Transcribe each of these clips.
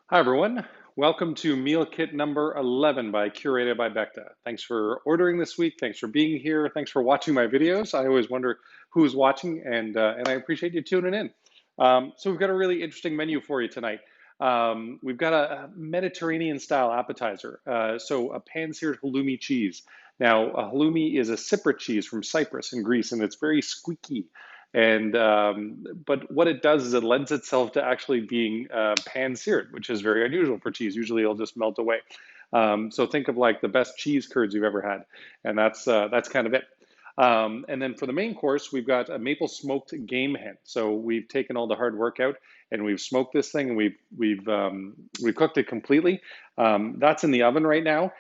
Hi, everyone. Welcome to meal kit number 11 by Curated by Beckta. Thanks for ordering this week. Thanks for being here. Thanks for watching my videos. I always wonder who's watching, and I appreciate you tuning in. So we've got a really interesting menu for you tonight. We've got a Mediterranean style appetizer. So a pan-seared halloumi cheese. Now, a halloumi is a cypret cheese from Cyprus in Greece, and it's very squeaky. And but what it does is it lends itself to actually being pan-seared, which is very unusual for cheese. Usually it'll just melt away. So think of like the best cheese curds you've ever had, and that's kind of it. And then for the main course, we've got a maple smoked game hen. So we've taken all the hard work out and we've smoked this thing and we've cooked it completely. That's in the oven right now.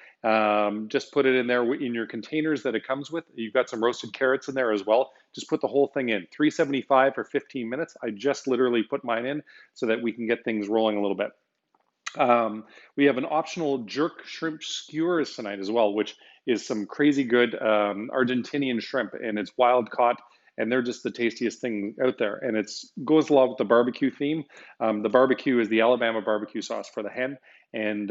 Just put it in there in your containers that it comes with. You've got some roasted carrots in there as well. Just put the whole thing in. 375 for 15 minutes. I just literally put mine in so that we can get things rolling a little bit. We have an optional jerk shrimp skewers tonight as well, which is some crazy good Argentinian shrimp, and it's wild caught, and they're just the tastiest thing out there. And it goes along with the barbecue theme. The barbecue is the Alabama barbecue sauce for the hen, and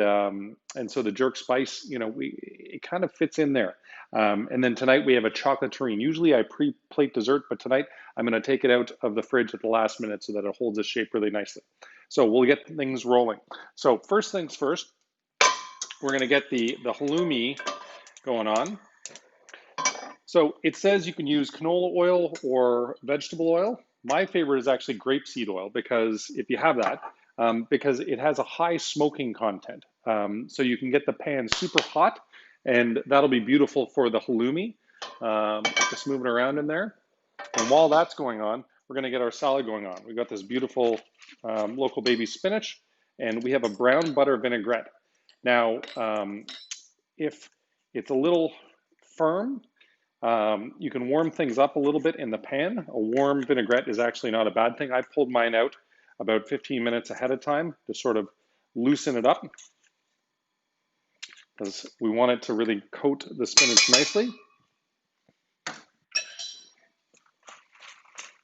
so the jerk spice, it kind of fits in there. And then tonight we have a chocolate tureen. Usually I pre-plate dessert, but tonight I'm going to take it out of the fridge at the last minute so that it holds its shape really nicely. So we'll get things rolling. So first things first, we're going to get the halloumi going on. So it says you can use canola oil or vegetable oil. My favorite is actually grapeseed oil because if you have that, because it has a high smoking content. So you can get the pan super hot and that'll be beautiful for the halloumi. Just moving around in there. And while that's going on, we're going to get our salad going on. We've got this beautiful local baby spinach, and we have a brown butter vinaigrette. Now, if it's a little firm, you can warm things up a little bit in the pan. A warm vinaigrette is actually not a bad thing. I pulled mine out about 15 minutes ahead of time to sort of loosen it up because we want it to really coat the spinach nicely.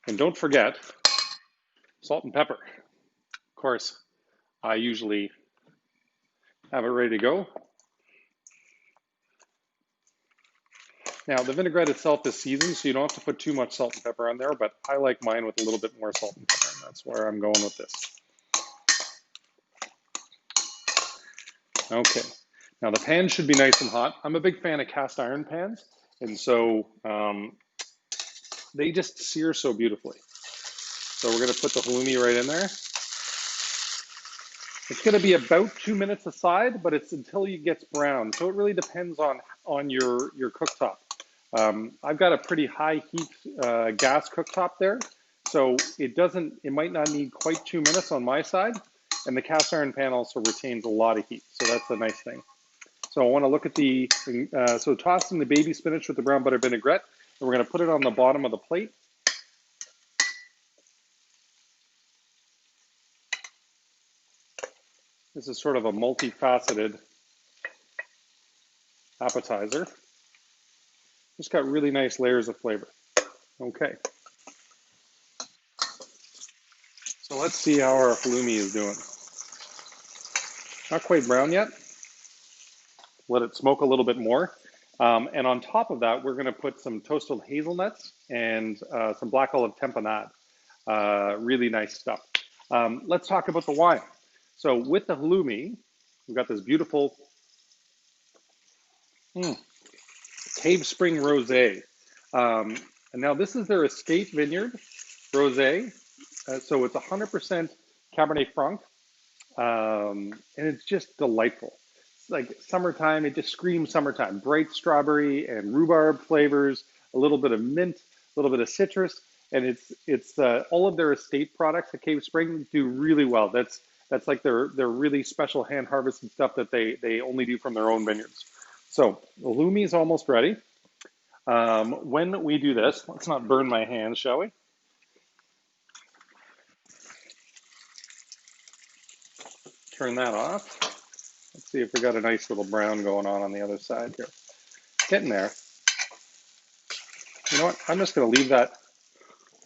And don't forget salt and pepper. Of course, I usually have it ready to go. Now, the vinaigrette itself is seasoned, so you don't have to put too much salt and pepper on there, but I like mine with a little bit more salt and pepper, and that's where I'm going with this. Okay, now the pan should be nice and hot. I'm a big fan of cast iron pans, and so they just sear so beautifully. So we're gonna put the halloumi right in there. It's gonna be about 2 minutes aside, but it's until it gets brown. So it really depends on your cooktop. I've got a pretty high heat gas cooktop there, so it might not need quite 2 minutes on my side, and the cast iron pan also retains a lot of heat, so that's a nice thing. So I want to look at so tossing the baby spinach with the brown butter vinaigrette, and we're going to put it on the bottom of the plate. This is sort of a multifaceted appetizer. Just got really nice layers of flavor. Okay. So let's see how our halloumi is doing. Not quite brown yet. Let it smoke a little bit more. And on top of that, we're going to put some toasted hazelnuts and some black olive tamponade. Really nice stuff. Let's talk about the wine. So with the halloumi, we've got this beautiful Cave Spring Rosé. And now this is their Escape Vineyard Rosé. So it's 100% Cabernet Franc. And it's just delightful. It's like summertime, it just screams summertime. Bright strawberry and rhubarb flavors, a little bit of mint, a little bit of citrus. And it's all of their estate products at Cave Spring do really well. That's like their really special hand harvested stuff that they only do from their own vineyards. So the halloumi is almost ready. When we do this, let's not burn my hands, shall we? Turn that off. Let's see if we got a nice little brown going on the other side here. Getting there. You know what? I'm just going to leave that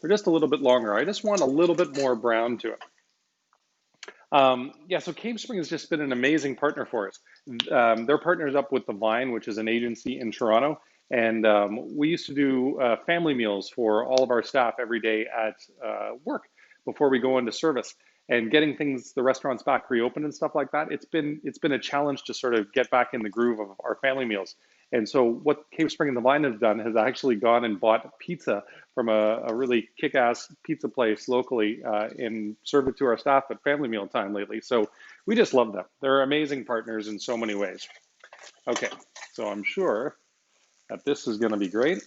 for just a little bit longer. I just want a little bit more brown to it. Yeah, so Cave Spring has just been an amazing partner for us. They're partners up with The Vine, which is an agency in Toronto, and we used to do family meals for all of our staff every day at work before we go into service. And getting things, the restaurants back reopened and stuff like that, it's been a challenge to sort of get back in the groove of our family meals. And so what Cave Spring and The Vine have done has actually gone and bought pizza from a really kick-ass pizza place locally and served it to our staff at family meal time lately. So we just love them. They're amazing partners in so many ways. Okay, so I'm sure that this is going to be great.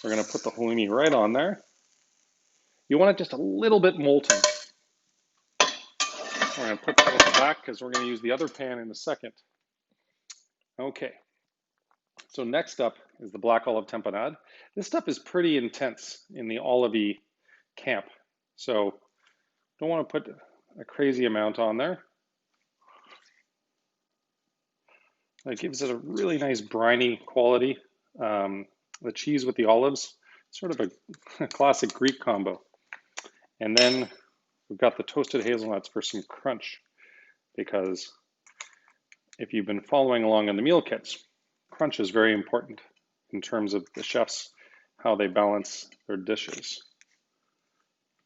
We're going to put the halloumi right on there. You want it just a little bit molten. We're going to put that at the back because we're going to use the other pan in a second. Okay, so next up is the black olive tapenade. This stuff is pretty intense in the olivey camp. So don't want to put a crazy amount on there. It gives it a really nice briny quality. The cheese with the olives, sort of a classic Greek combo. And then we've got the toasted hazelnuts for some crunch, because if you've been following along in the meal kits, crunch is very important in terms of the chefs, how they balance their dishes.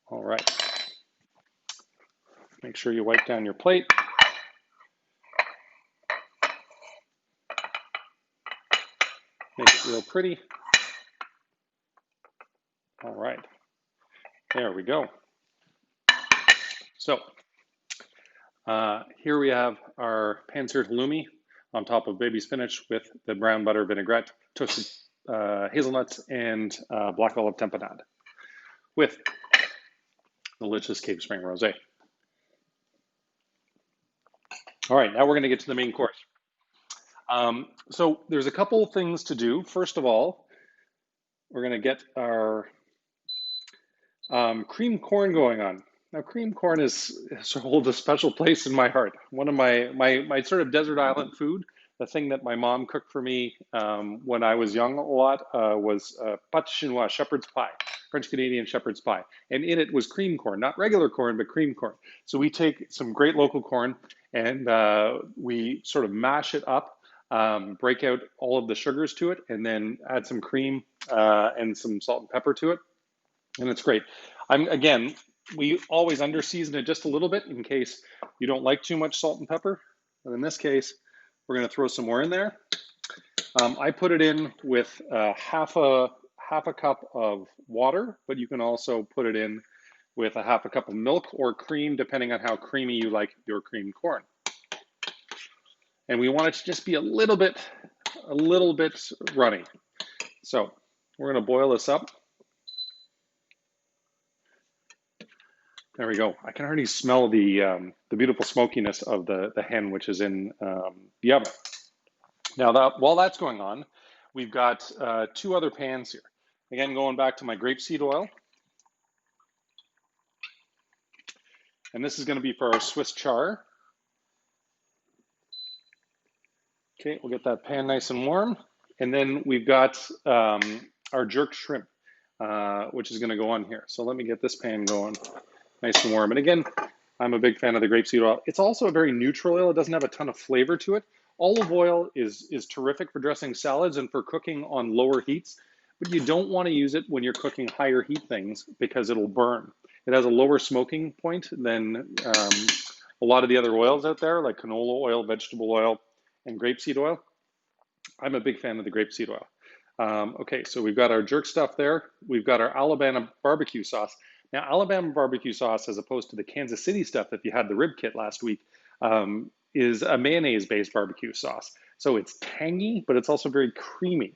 All right. Make sure you wipe down your plate. Make it real pretty. All right. There we go. So here we have our pan-seared halloumi on top of baby spinach with the brown butter vinaigrette, toasted hazelnuts, and black olive tapenade with delicious Cave Spring rosé. All right, now we're going to get to the main course. So there's a couple things to do. First of all, we're going to get our cream corn going on. Now, cream corn has holds a special place in my heart. One of my sort of desert island food. The thing that my mom cooked for me when I was young a lot was pâte chinois, shepherd's pie, French Canadian shepherd's pie. And in it was cream corn, not regular corn, but cream corn. So we take some great local corn and we sort of mash it up, break out all of the sugars to it, and then add some cream and some salt and pepper to it. And it's great. Again, we always under season it just a little bit in case you don't like too much salt and pepper. But in this case, we're going to throw some more in there. I put it in with half a cup of water, but you can also put it in with a half a cup of milk or cream, depending on how creamy you like your creamed corn. And we want it to just be a little bit runny. So we're going to boil this up. There we go. I can already smell the beautiful smokiness of the hen, which is in the oven. Now, while that's going on, we've got two other pans here. Again, going back to my grapeseed oil. And this is going to be for our Swiss char. Okay, we'll get that pan nice and warm. And then we've got our jerk shrimp, which is going to go on here. So let me get this pan going nice and warm. And again, I'm a big fan of the grapeseed oil. It's also a very neutral oil. It doesn't have a ton of flavor to it. Olive oil is terrific for dressing salads and for cooking on lower heats, but you don't want to use it when you're cooking higher heat things because it'll burn. It has a lower smoking point than a lot of the other oils out there, like canola oil, vegetable oil, and grapeseed oil. I'm a big fan of the grapeseed oil. Okay, so we've got our jerk stuff there. We've got our Alabama barbecue sauce. Now, Alabama barbecue sauce, as opposed to the Kansas City stuff, if you had the rib kit last week, is a mayonnaise-based barbecue sauce. So it's tangy, but it's also very creamy.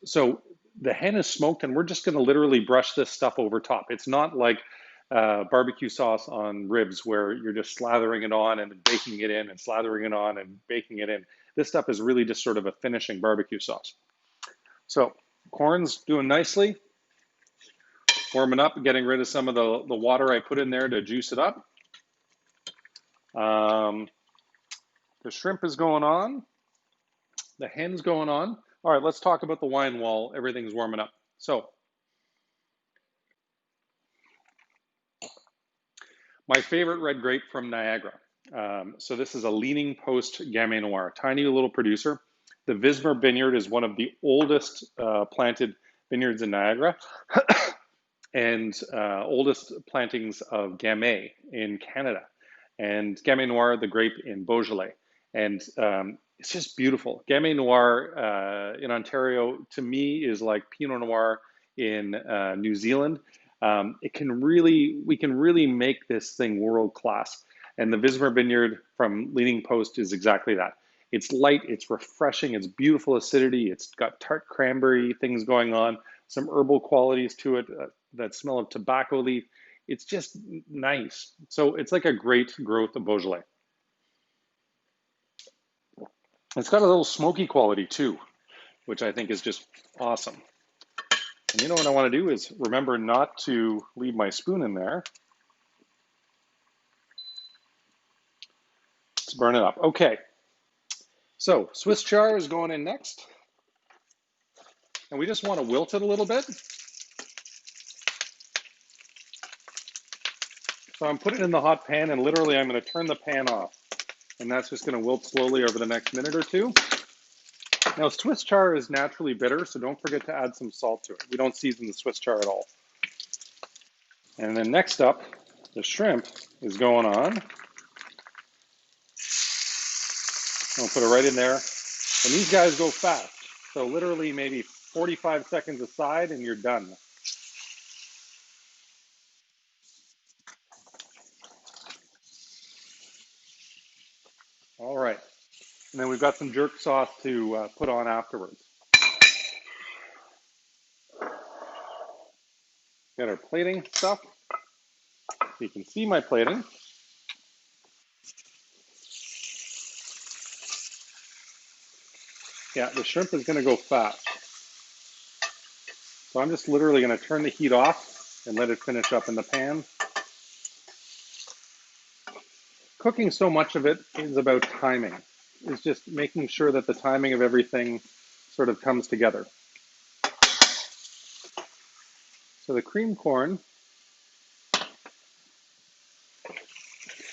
So the hen is smoked, and we're just going to literally brush this stuff over top. It's not like barbecue sauce on ribs where you're just slathering it on and baking it in and slathering it on and baking it in. This stuff is really just sort of a finishing barbecue sauce. So corn's doing nicely. Warming up, getting rid of some of the water I put in there to juice it up. The shrimp is going on. The hen's going on. All right, let's talk about the wine while everything's warming up. So My favorite red grape from Niagara. So this is a Leaning Post Gamay Noir, tiny little producer. The Vismer Vineyard is one of the oldest planted vineyards in Niagara and oldest plantings of Gamay in Canada, and Gamay Noir, the grape in Beaujolais. And it's just beautiful. Gamay Noir in Ontario, to me, is like Pinot Noir in New Zealand. We can really make this thing world class. And the Vismer Vineyard from Leaning Post is exactly that. It's light, it's refreshing, it's beautiful acidity, it's got tart cranberry things going on, some herbal qualities to it, that smell of tobacco leaf. It's just nice. So it's like a great growth of Beaujolais. It's got a little smoky quality too, which I think is just awesome. And you know what I want to do is remember not to leave my spoon in there. Let's burn it up. Okay. So Swiss char is going in next. And we just want to wilt it a little bit. So I'm putting it in the hot pan, and literally I'm going to turn the pan off. And that's just going to wilt slowly over the next minute or two. Now, Swiss char is naturally bitter, so don't forget to add some salt to it. We don't season the Swiss char at all. And then next up, the shrimp is going on. I'll put it right in there. And these guys go fast. So literally maybe 45 seconds aside and you're done. All right. And then we've got some jerk sauce to put on afterwards. Got our plating stuff. You can see my plating. Yeah, the shrimp is going to go fast. So I'm just literally going to turn the heat off and let it finish up in the pan. Cooking so much of it is about timing. It's just making sure that the timing of everything sort of comes together. So the cream corn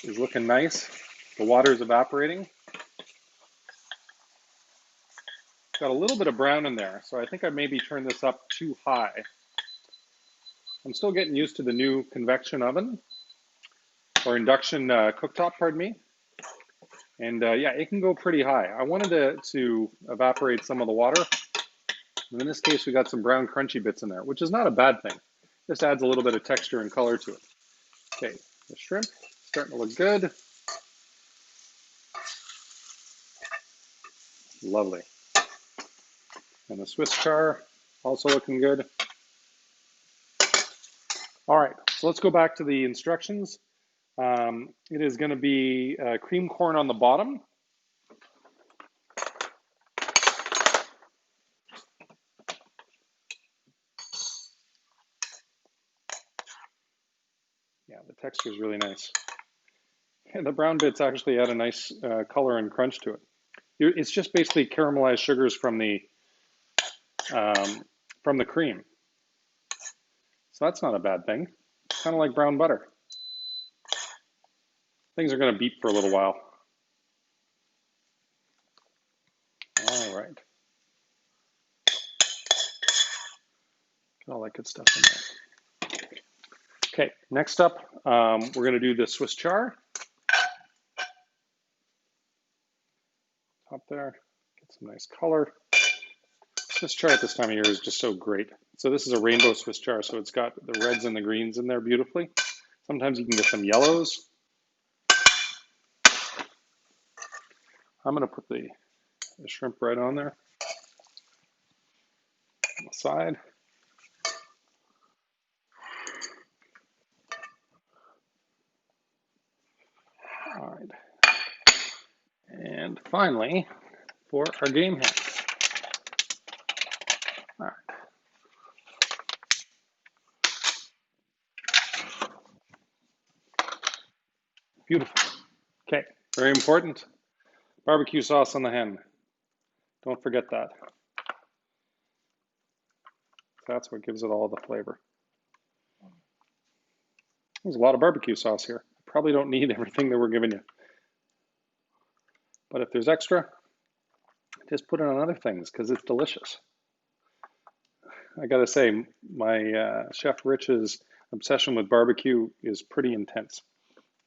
is looking nice. The water is evaporating. Got a little bit of brown in there, so I think I maybe turned this up too high. I'm still getting used to the new convection oven, or induction cooktop, pardon me. And yeah, it can go pretty high. I wanted to evaporate some of the water. And in this case, we got some brown crunchy bits in there, which is not a bad thing. Just adds a little bit of texture and color to it. Okay, the shrimp starting to look good. Lovely. And the Swiss char also looking good. All right, so let's go back to the instructions. It is going to be cream corn on the bottom. Yeah, the texture is really nice. And the brown bits actually add a nice color and crunch to it. It's just basically caramelized sugars from the cream. So that's not a bad thing. Kind of like brown butter. Things are going to beep for a little while. All right. Got all that good stuff in there. Okay, next up, we're going to do the Swiss char. Top there, get some nice color. Swiss char at this time of year is just so great. So this is a rainbow Swiss char, so it's got the reds and the greens in there beautifully. Sometimes you can get some yellows. I'm going to put the shrimp right on there, on the side. All right. And finally, for our game hand. All right. Beautiful. Okay, very important. Barbecue sauce on the hen. Don't forget that. That's what gives it all the flavor. There's a lot of barbecue sauce here. I probably don't need everything that we're giving you. But if there's extra, just put it on other things because it's delicious. I gotta say, my Chef Rich's obsession with barbecue is pretty intense,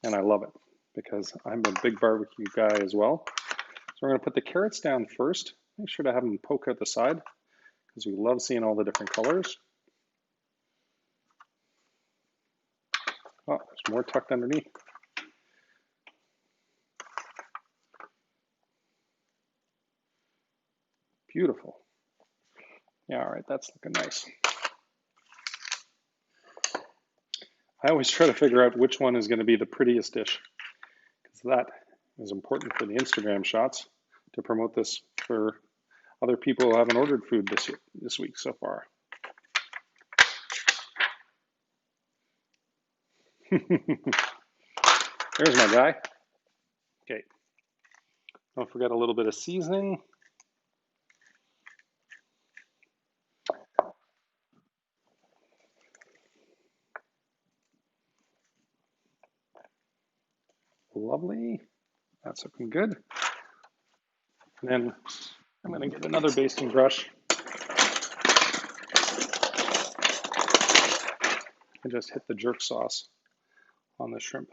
and I love it because I'm a big barbecue guy as well. So we're gonna put the carrots down first. Make sure to have them poke out the side because we love seeing all the different colors. Oh, there's more tucked underneath. Beautiful. Yeah, all right, that's looking nice. I always try to figure out which one is going to be the prettiest dish because that is important for the Instagram shots to promote this for other people who haven't ordered food this week so far. There's my guy. Okay. Don't forget a little bit of seasoning. Lovely. That's looking good. And then I'm going to get another basting brush and just hit the jerk sauce on the shrimp.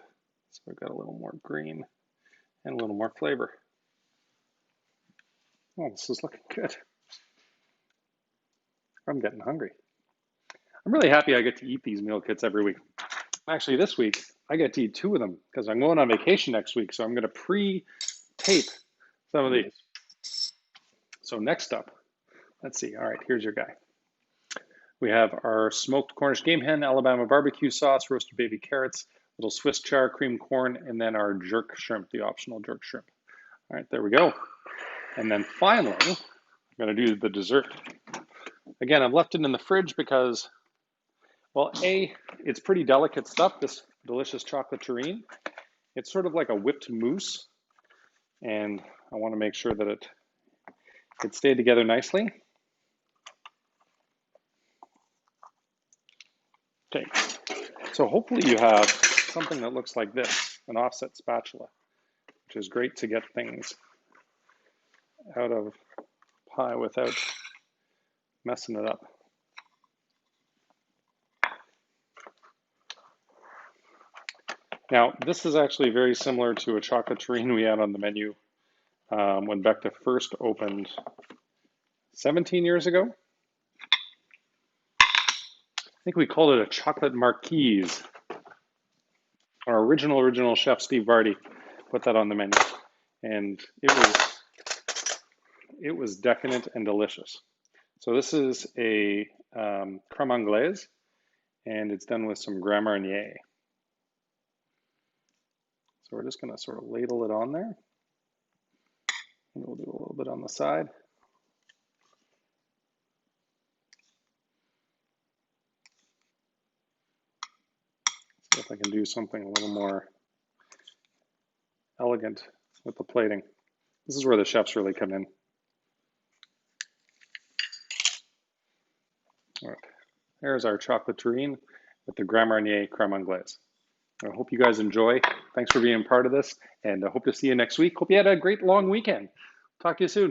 So I've got a little more green and a little more flavor. Oh, this is looking good. I'm getting hungry. I'm really happy I get to eat these meal kits every week. Actually, this week, I get to eat 2 of them because I'm going on vacation next week. So I'm going to pre-tape some of these. So next up, let's see. All right, here's your guy. We have our smoked Cornish game hen, Alabama barbecue sauce, roasted baby carrots, little Swiss char, cream corn, and then our jerk shrimp, the optional jerk shrimp. All right, there we go. And then finally, I'm going to do the dessert. Again, I've left it in the fridge because, well, A, it's pretty delicate stuff, this delicious chocolate terrine. It's sort of like a whipped mousse, and I want to make sure that it stayed together nicely. Okay, so hopefully you have something that looks like this, an offset spatula, which is great to get things out of pie without messing it up. Now, this is actually very similar to a chocolate terrine we had on the menu when Beckta first opened 17 years ago. I think we called it a chocolate marquise. Our original chef, Steve Vardy, put that on the menu. And it was decadent and delicious. So this is a creme anglaise, and it's done with some Grand Marnier. So we're just going to sort of ladle it on there. And we'll do a little bit on the side. See if I can do something a little more elegant with the plating. This is where the chefs really come in. All right, there's our chocolate terrine with the Grand Marnier creme anglaise. I hope you guys enjoy. Thanks for being part of this, and I hope to see you next week. Hope you had a great long weekend. Talk to you soon.